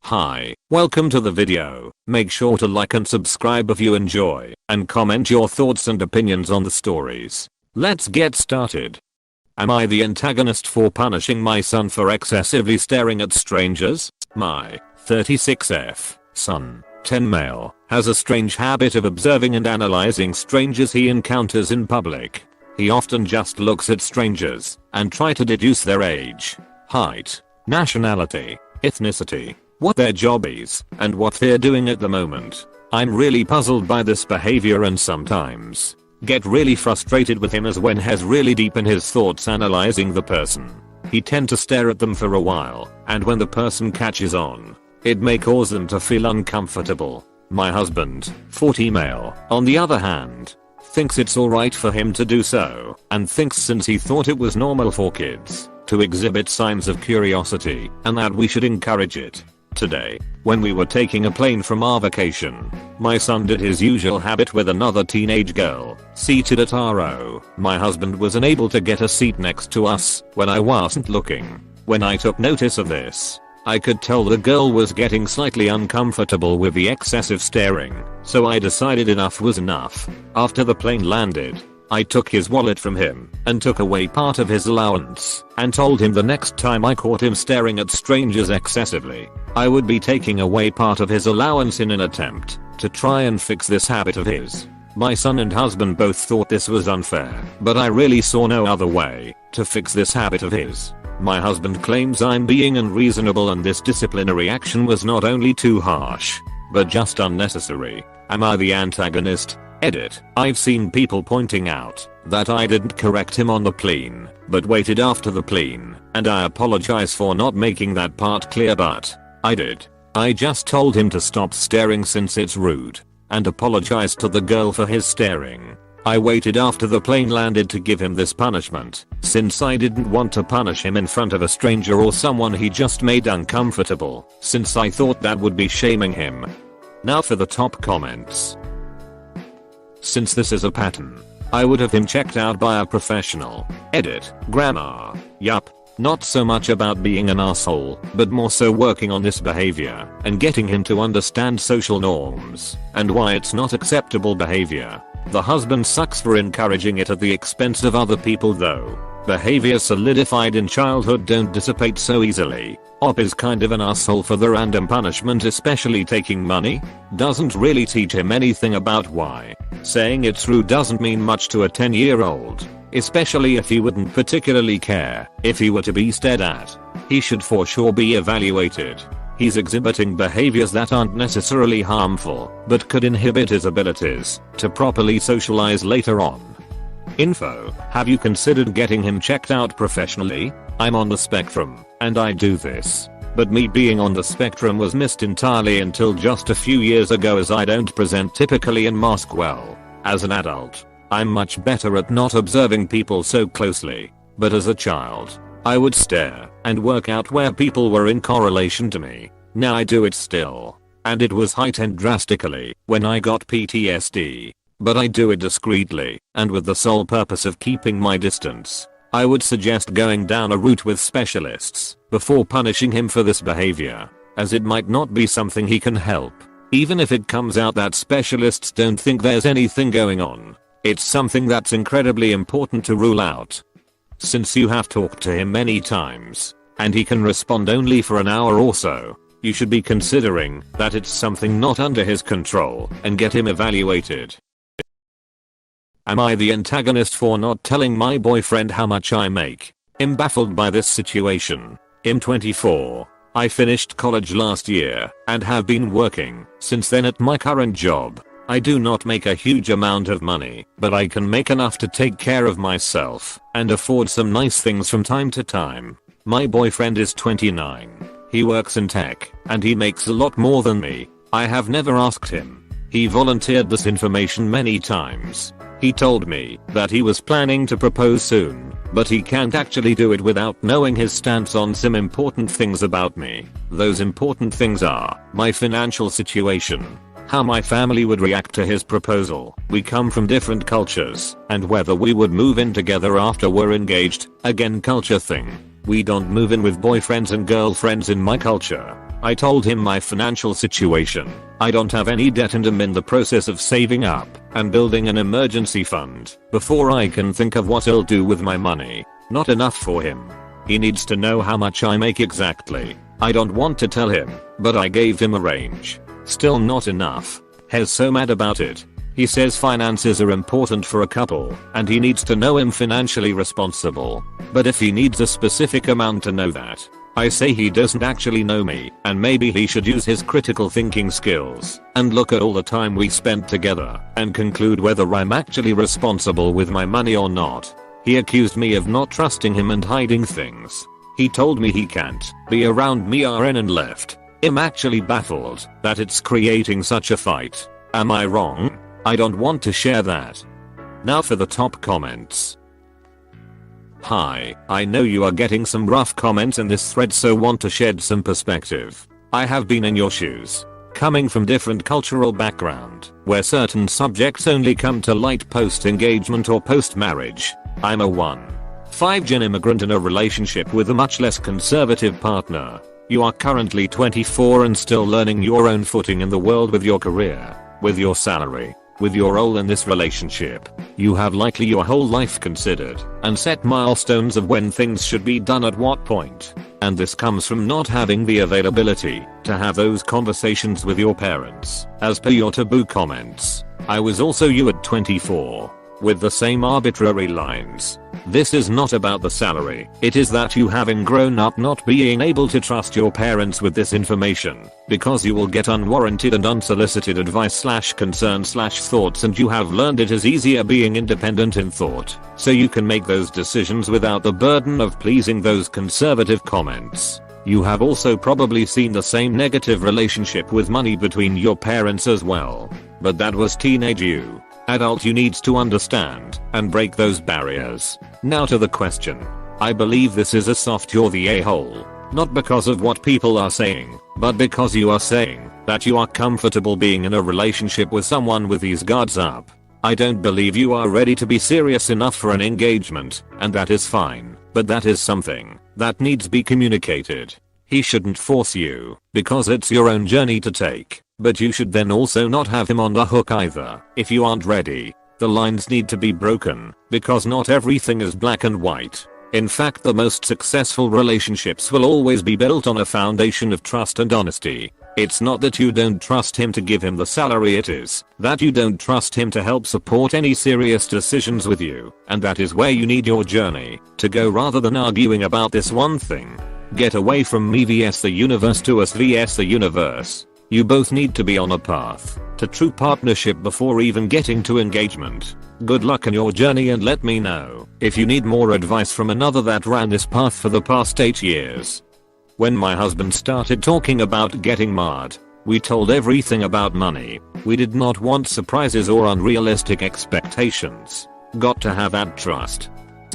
Hi, welcome to the video. Make sure to like and subscribe if you enjoy, and comment your thoughts and opinions on the stories. Let's get started. Am I the antagonist for punishing my son for excessively staring at strangers? My 36F son, 10 male, has a strange habit of observing and analyzing strangers he encounters in public. He often just looks at strangers and try to deduce their age, height, nationality, ethnicity, what their job is, and what they're doing at the moment. I'm really puzzled by this behavior and sometimes get really frustrated with him as when he's really deep in his thoughts analyzing the person. He tend to stare at them for a while, and when the person catches on, it may cause them to feel uncomfortable. My husband, 40 male, on the other hand, thinks it's alright for him to do so, and thinks since he thought it was normal for kids to exhibit signs of curiosity, and that we should encourage it. Today, when we were taking a plane from our vacation, my son did his usual habit with another teenage girl, seated at our row. My husband was unable to get a seat next to us when I wasn't looking. When I took notice of this, I could tell the girl was getting slightly uncomfortable with the excessive staring, so I decided enough was enough. After the plane landed, I took his wallet from him and took away part of his allowance and told him the next time I caught him staring at strangers excessively, I would be taking away part of his allowance in an attempt to try and fix this habit of his. My son and husband both thought this was unfair, but I really saw no other way to fix this habit of his. My husband claims I'm being unreasonable and this disciplinary action was not only too harsh, but just unnecessary. Am I the antagonist? Edit. I've seen people pointing out that I didn't correct him on the plane, but waited after the plane, and I apologize for not making that part clear, but I did. I just told him to stop staring since it's rude, and apologized to the girl for his staring. I waited after the plane landed to give him this punishment, since I didn't want to punish him in front of a stranger or someone he just made uncomfortable, since I thought that would be shaming him. Now for the top comments. Since this is a pattern, I would have him checked out by a professional. Edit. Grammar. Yup. Not so much about being an asshole, but more so working on this behavior and getting him to understand social norms and why it's not acceptable behavior. The husband sucks for encouraging it at the expense of other people though. Behavior solidified in childhood don't dissipate so easily. Op is kind of an asshole for the random punishment, especially taking money. Doesn't really teach him anything about why saying it's rude doesn't mean much to a 10-year-old. Especially if he wouldn't particularly care if he were to be stared at. He should for sure be evaluated. He's exhibiting behaviors that aren't necessarily harmful, but could inhibit his abilities to properly socialize later on. Info. Have you considered getting him checked out professionally? I'm on the spectrum, and I do this. But me being on the spectrum was missed entirely until just a few years ago, as I don't present typically and mask well. As an adult, I'm much better at not observing people so closely, but as a child, I would stare and work out where people were in correlation to me. Now I do it still, and it was heightened drastically when I got PTSD, but I do it discreetly and with the sole purpose of keeping my distance. I would suggest going down a route with specialists before punishing him for this behavior, as it might not be something he can help. Even if it comes out that specialists don't think there's anything going on, it's something that's incredibly important to rule out. Since you have talked to him many times, and he can respond only for an hour or so, you should be considering that it's something not under his control and get him evaluated. Am I the antagonist for not telling my boyfriend how much I make? I'm baffled by this situation. I'm 24. I finished college last year and have been working since then at my current job. I do not make a huge amount of money, but I can make enough to take care of myself and afford some nice things from time to time. My boyfriend is 29. He works in tech and he makes a lot more than me. I have never asked him. He volunteered this information many times. He told me that he was planning to propose soon, but he can't actually do it without knowing his stance on some important things about me. Those important things are my financial situation, how my family would react to his proposal, we come from different cultures, and whether we would move in together after we're engaged. Again, culture thing. We don't move in with boyfriends and girlfriends in my culture. I told him my financial situation. I don't have any debt and am in the process of saving up and building an emergency fund before I can think of what I'll do with my money. Not enough for him. He needs to know how much I make exactly. I don't want to tell him, but I gave him a range. Still not enough. He's so mad about it. He says finances are important for a couple and he needs to know I'm financially responsible. But if he needs a specific amount to know that, I say he doesn't actually know me and maybe he should use his critical thinking skills and look at all the time we spent together and conclude whether I'm actually responsible with my money or not. He accused me of not trusting him and hiding things. He told me he can't be around me RN and left. I'm actually baffled that it's creating such a fight. Am I wrong? I don't want to share that. Now for the top comments. Hi, I know you are getting some rough comments in this thread, so want to shed some perspective. I have been in your shoes. Coming from different cultural background, where certain subjects only come to light post-engagement or post-marriage. I'm a 1.5-gen immigrant in a relationship with a much less conservative partner. You are currently 24 and still learning your own footing in the world with your career, with your salary, with your role in this relationship. You have likely your whole life considered and set milestones of when things should be done at what point. And this comes from not having the availability to have those conversations with your parents. As per your taboo comments, I was also you at 24. With the same arbitrary lines. This is not about the salary, it is that you having grown up not being able to trust your parents with this information, because you will get unwarranted and unsolicited advice / concern / thoughts, and you have learned it is easier being independent in thought, so you can make those decisions without the burden of pleasing those conservative comments. You have also probably seen the same negative relationship with money between your parents as well, but that was teenage you. Adult you needs to understand and break those barriers. Now to the question. I believe this is a soft you're the a-hole. Not because of what people are saying, but because you are saying that you are comfortable being in a relationship with someone with these guards up. I don't believe you are ready to be serious enough for an engagement, and that is fine, but that is something that needs to be communicated. He shouldn't force you, because it's your own journey to take. But you should then also not have him on the hook either. If you aren't ready, the lines need to be broken, because not everything is black and white. In fact, the most successful relationships will always be built on a foundation of trust and honesty. It's not that you don't trust him to give him the salary, it is that you don't trust him to help support any serious decisions with you, and that is where you need your journey to go rather than arguing about this one thing. Get away from me vs the universe to us vs the universe. You both need to be on a path to true partnership before even getting to engagement. Good luck in your journey, and let me know if you need more advice from another that ran this path for the past 8 years. When my husband started talking about getting married, we told everything about money. We did not want surprises or unrealistic expectations. Got to have that trust.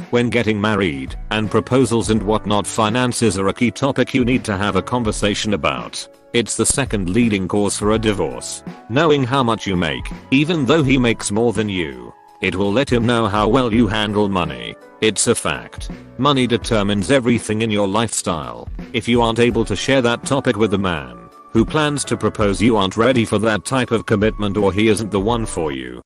When getting married and proposals and whatnot, finances are a key topic you need to have a conversation about. It's the second leading cause for a divorce. Knowing how much you make, even though he makes more than you, it will let him know how well you handle money. It's a fact. Money determines everything in your lifestyle. If you aren't able to share that topic with the man who plans to propose, you aren't ready for that type of commitment, or he isn't the one for you.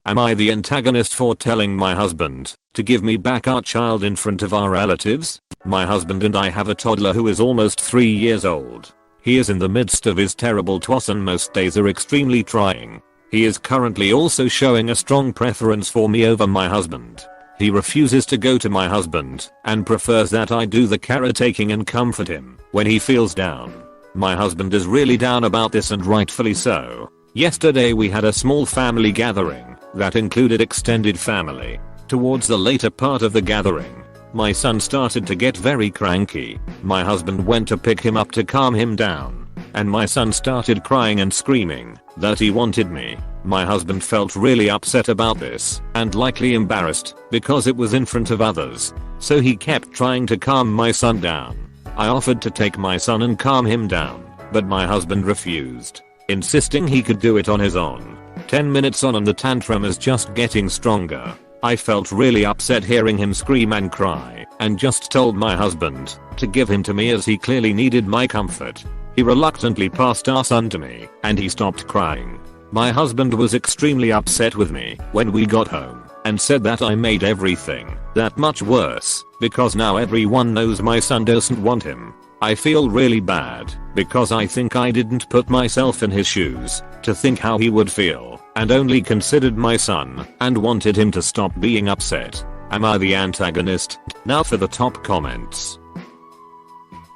Am I the antagonist for telling my husband to give me back our child in front of our relatives? My husband and I have a toddler who is almost 3 years old. He is in the midst of his terrible toss and most days are extremely trying. He is currently also showing a strong preference for me over my husband. He refuses to go to my husband and prefers that I do the caretaking and comfort him when he feels down. My husband is really down about this, and rightfully so. Yesterday we had a small family gathering that included extended family. Towards the later part of the gathering, my son started to get very cranky. My husband went to pick him up to calm him down, and my son started crying and screaming that he wanted me. My husband felt really upset about this and likely embarrassed because it was in front of others, so he kept trying to calm my son down. I offered to take my son and calm him down, but my husband refused, insisting he could do it on his own. 10 minutes on and the tantrum is just getting stronger. I felt really upset hearing him scream and cry and just told my husband to give him to me as he clearly needed my comfort. He reluctantly passed our son to me and he stopped crying. My husband was extremely upset with me when we got home and said that I made everything that much worse because now everyone knows my son doesn't want him. I feel really bad because I think I didn't put myself in his shoes to think how he would feel and only considered my son and wanted him to stop being upset. Am I the antagonist? Now for the top comments.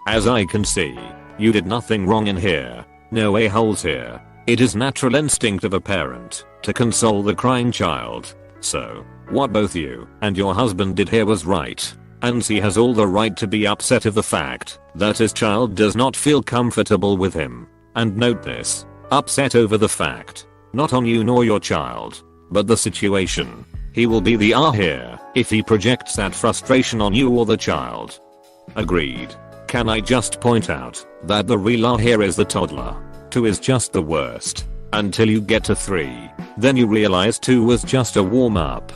As I can see, you did nothing wrong in here. No a-holes here. It is natural instinct of a parent to console the crying child. So, what both you and your husband did here was right. And he has all the right to be upset of the fact that his child does not feel comfortable with him. And note this, upset over the fact, not on you nor your child, but the situation. He will be the here if he projects that frustration on you or the child. Agreed. Can I just point out that the real here is the toddler. 2 is just the worst. Until you get to 3. Then you realize 2 was just a warm up.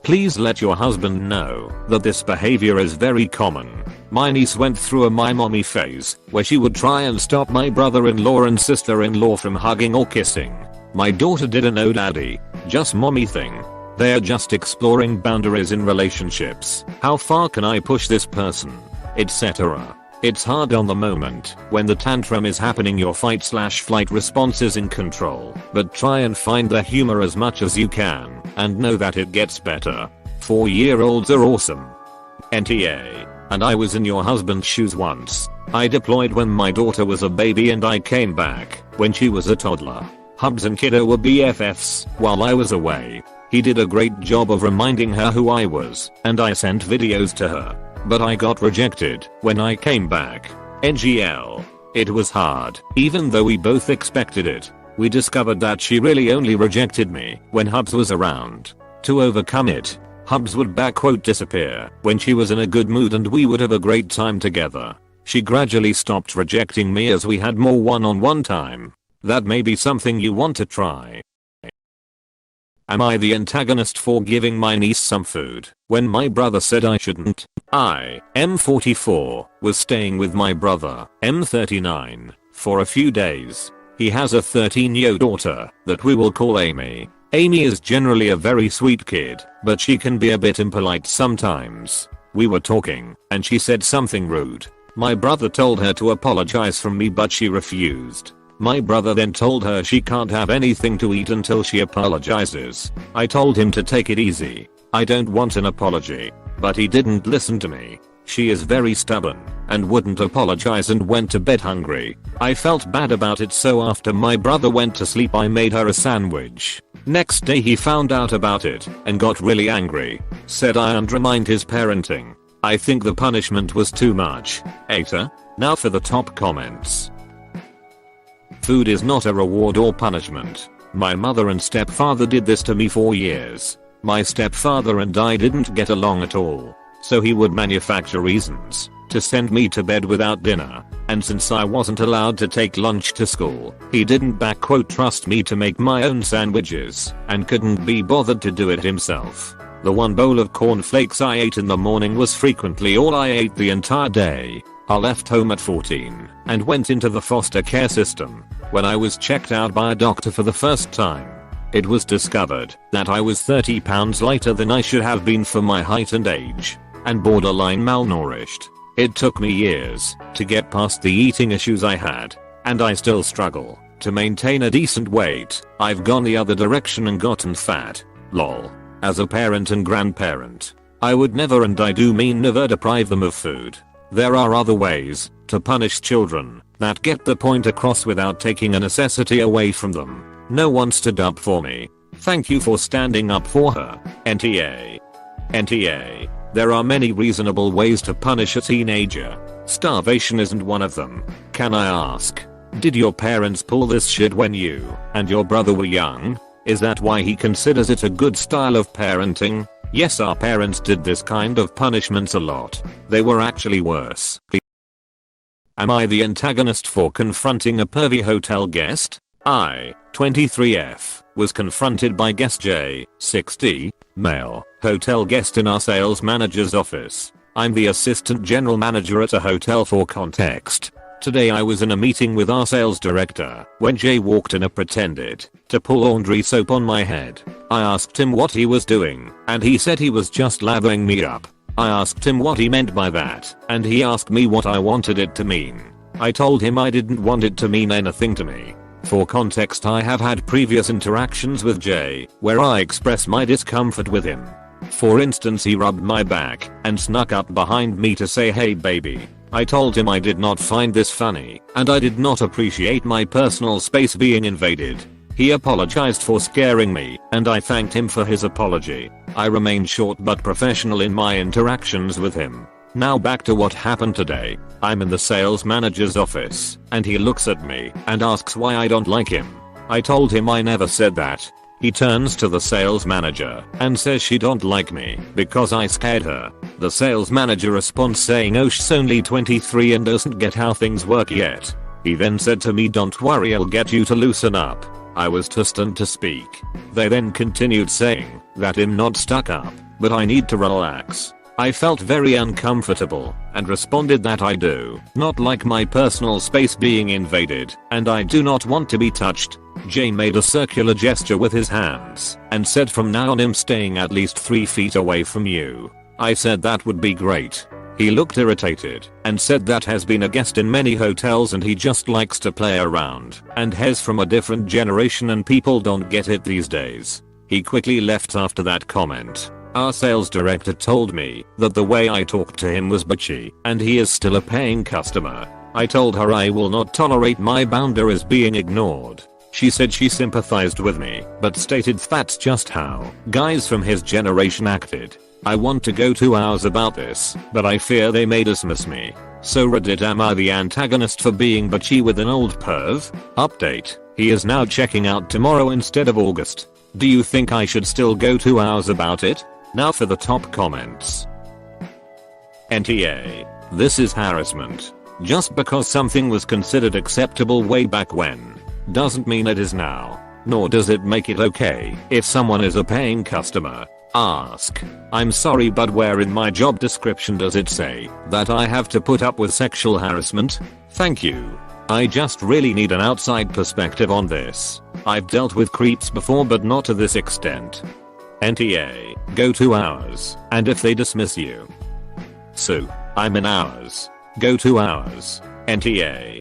Please let your husband know that this behavior is very common. My niece went through a my mommy phase where she would try and stop my brother-in-law and sister-in-law from hugging or kissing. My daughter did a no daddy, just mommy thing. They're just exploring boundaries in relationships. How far can I push this person? Etc. It's hard on the moment when the tantrum is happening, your fight/flight response is in control, but try and find the humor as much as you can and know that it gets better. 4-year-olds are awesome. NTA. And I was in your husband's shoes once. I deployed when my daughter was a baby and I came back when she was a toddler. Hubs and kiddo were BFFs while I was away. He did a great job of reminding her who I was and I sent videos to her. But I got rejected when I came back. NGL. It was hard, even though we both expected it. We discovered that she really only rejected me when Hubs was around. To overcome it, Hubs would disappear when she was in a good mood and we would have a great time together. She gradually stopped rejecting me as we had more one-on-one time. That may be something you want to try. Am I the antagonist for giving my niece some food when my brother said I shouldn't? I, M44, was staying with my brother, M39, for a few days. He has a 13-year-old daughter that we will call Amy. Amy is generally a very sweet kid, but she can be a bit impolite sometimes. We were talking, and she said something rude. My brother told her to apologize from me, but she refused. My brother then told her she can't have anything to eat until she apologizes. I told him to take it easy. I don't want an apology. But he didn't listen to me. She is very stubborn and wouldn't apologize and went to bed hungry. I felt bad about it, so after my brother went to sleep I made her a sandwich. Next day he found out about it and got really angry. Said I undermined his parenting. I think the punishment was too much. AITA. Now for the top comments. Food is not a reward or punishment. My mother and stepfather did this to me for years. My stepfather and I didn't get along at all, so he would manufacture reasons to send me to bed without dinner, and since I wasn't allowed to take lunch to school, he didn't trust me to make my own sandwiches and couldn't be bothered to do it himself. The one bowl of cornflakes I ate in the morning was frequently all I ate the entire day. I left home at 14 and went into the foster care system. When I was checked out by a doctor for the first time, it was discovered that I was 30 pounds lighter than I should have been for my height and age, and borderline malnourished. It took me years to get past the eating issues I had, and I still struggle to maintain a decent weight. I've gone the other direction and gotten fat. Lol. As a parent and grandparent, I would never, and I do mean never, deprive them of food. There are other ways to punish children that get the point across without taking a necessity away from them. No one stood up for me. Thank you for standing up for her. NTA. NTA. There are many reasonable ways to punish a teenager. Starvation isn't one of them. Can I ask, did your parents pull this shit when you and your brother were young? Is that why he considers it a good style of parenting? Yes, our parents did this kind of punishments a lot. They were actually worse. Am I the antagonist for confronting a pervy hotel guest? I, 23F, was confronted by guest J, 60, male, hotel guest in our sales manager's office. I'm the assistant general manager at a hotel. For context, today I was in a meeting with our sales director when Jay walked in and pretended to pull laundry soap on my head. I asked him what he was doing, and he said he was just lathering me up. I asked him what he meant by that, and he asked me what I wanted it to mean. I told him I didn't want it to mean anything to me. For context, I have had previous interactions with Jay where I express my discomfort with him. For instance, he rubbed my back and snuck up behind me to say hey baby. I told him I did not find this funny and I did not appreciate my personal space being invaded. He apologized for scaring me and I thanked him for his apology. I remained short but professional in my interactions with him. Now back to what happened today. I'm in the sales manager's office and he looks at me and asks why I don't like him. I told him I never said that. He turns to the sales manager and says she don't like me because I scared her. The sales manager responds saying oh she's only 23 and doesn't get how things work yet. He then said to me don't worry, I'll get you to loosen up. I was too stunned to speak. They then continued saying that I'm not stuck up, but I need to relax. I felt very uncomfortable and responded that I do not like my personal space being invaded and I do not want to be touched. Jay made a circular gesture with his hands and said from now on I'm staying at least 3 feet away from you. I said that would be great. He looked irritated and said that has been a guest in many hotels and he just likes to play around and he's from a different generation and people don't get it these days. He quickly left after that comment. Our sales director told me that the way I talked to him was bitchy and he is still a paying customer. I told her I will not tolerate my boundaries being ignored. She said she sympathized with me but stated that's just how guys from his generation acted. I want to go 2 hours about this, but I fear they may dismiss me. So Reddit, am I the antagonist for being bitchy with an old perv? Update. He is now checking out tomorrow instead of August. Do you think I should still go 2 hours about it? Now for the top comments. NTA. This is harassment. Just because something was considered acceptable way back when doesn't mean it is now. Nor does it make it okay if someone is a paying customer. Ask. I'm sorry, but where in my job description does it say that I have to put up with sexual harassment? Thank you. I just really need an outside perspective on this. I've dealt with creeps before but not to this extent. NTA. Go 2 hours, and if they dismiss you. So, I'm in hours. Go 2 hours. NTA.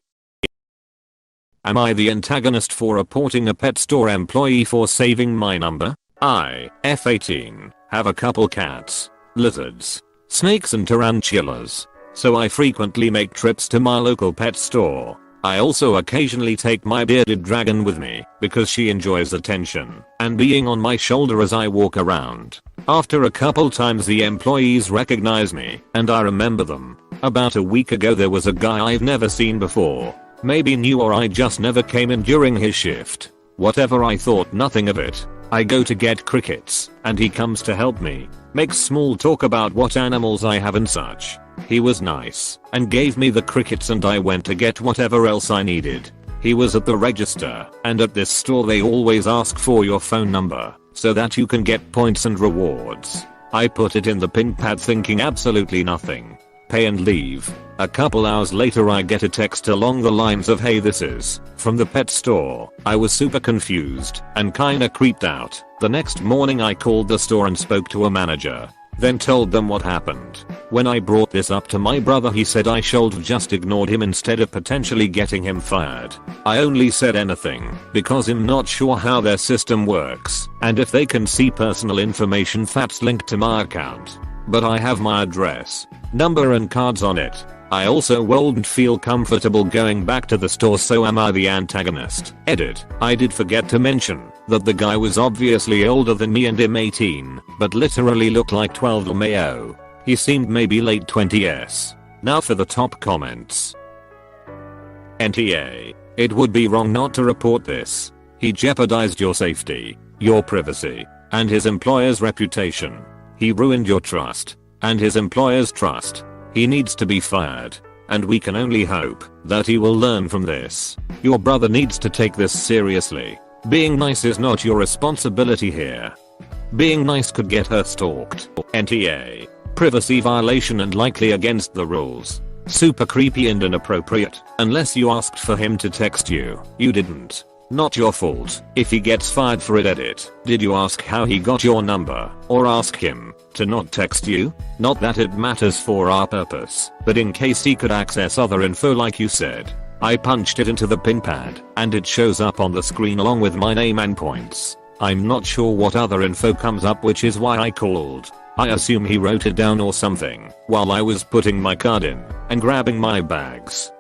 Am I the antagonist for reporting a pet store employee for saving my number? I, F18, have a couple cats, lizards, snakes and tarantulas. So I frequently make trips to my local pet store. I also occasionally take my bearded dragon with me because she enjoys attention and being on my shoulder as I walk around. After a couple times the employees recognize me and I remember them. About a week ago there was a guy I've never seen before. Maybe new or I just never came in during his shift. Whatever, I thought nothing of it. I go to get crickets and he comes to help me. Makes small talk about what animals I have and such. He was nice and gave me the crickets and I went to get whatever else I needed. He was at the register and at this store they always ask for your phone number so that you can get points and rewards. I put it in the pin pad thinking absolutely nothing. Pay and leave. A couple hours later I get a text along the lines of hey, this is from the pet store. I was super confused and kinda creeped out. The next morning I called the store and spoke to a manager. Then told them what happened. When I brought this up to my brother he said I should have just ignored him instead of potentially getting him fired. I only said anything because I'm not sure how their system works and if they can see personal information that's linked to my account. But I have my address, number and cards on it. I also wouldn't feel comfortable going back to the store, so am I the antagonist? Edit. I did forget to mention that the guy was obviously older than me and I'm 18, but literally looked like 12 LMAO. He seemed maybe late 20s. Now for the top comments. NTA. It would be wrong not to report this. He jeopardized your safety, your privacy, and his employer's reputation. He ruined your trust and his employer's trust. He needs to be fired. And we can only hope that he will learn from this. Your brother needs to take this seriously. Being nice is not your responsibility here. Being nice could get her stalked. NTA. Privacy violation and likely against the rules. Super creepy and inappropriate. Unless you asked for him to text you, you didn't. Not your fault if he gets fired for it. Edit. Did you ask how he got your number or ask him to not text you? Not that it matters for our purpose, but in case he could access other info like you said. I punched it into the pin pad and it shows up on the screen along with my name and points. I'm not sure what other info comes up, which is why I called. I assume he wrote it down or something while I was putting my card in and grabbing my bags.